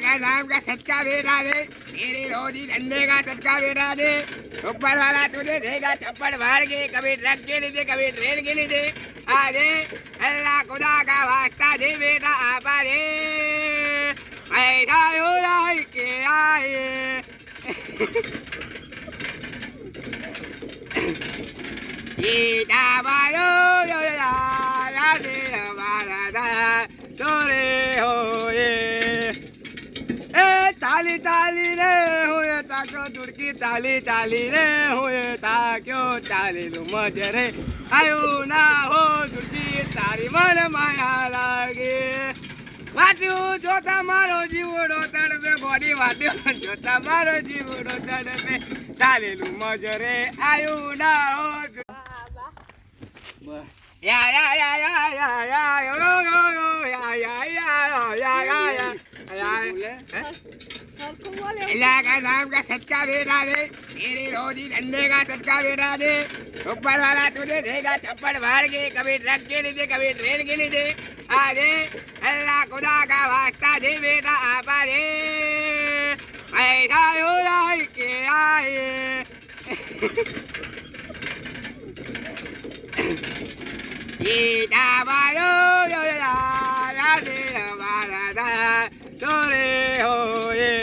का नाम का सच्चा बेटा दे, तेरी रोजी धंधे का सच्चा बेटा दे। ऊपर वाला तुझे देगा चप्पड़ मार के, कभी ट्रक के नीचे कभी ट्रेन के नीचे। आजे अल्लाह खुदा का वास्ता दे बेटा आपा दे, ऐसा हो के आए। Kita bayo yo la la de hamaरा दा तोरे होए ए ताली ताली रे होए ताको दुड़की ताली ताली रे होए ताक्यो ताली लू मजे रे आयो ना हो दुड़की तारी मन माया लागे वाट्यो जो तमारो जीवड़ो तड़पे बॉडी वाट्यो जो तमारो जीवड़ो तड़पे ताली लू मजे रे आयो ना हो अल्लाह का नाम का सच्चा बेटा दे, तेरी रोजी धंधे का सच्चा बेटा दे। ऊपर वाला तुझे देगा चप्पड़ मार के, कभी ट्रक के नीचे कभी ट्रेन के नीचे। आजे अल्लाह खुदा का वास्ता दे बेटा आपा दे, ऐसा हो के आए। Kita bayo yo la la de hamaरा दा तोरे होए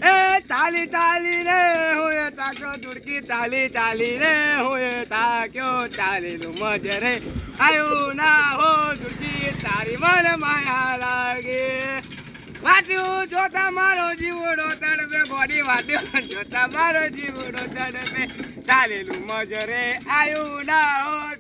ए ताली ताली रे होए ताको दुड़की ताली ताली रे होए ताक्यो ताली लू मजे रे आयो ना हो दुड़की तारी मन माया लागे वाट्यो जो तमारो जीवड़ो तड़पे बॉडी वाट्यो जो तमारो जीवड़ो तड़पे ताली लू मजे रे आयो ना हो।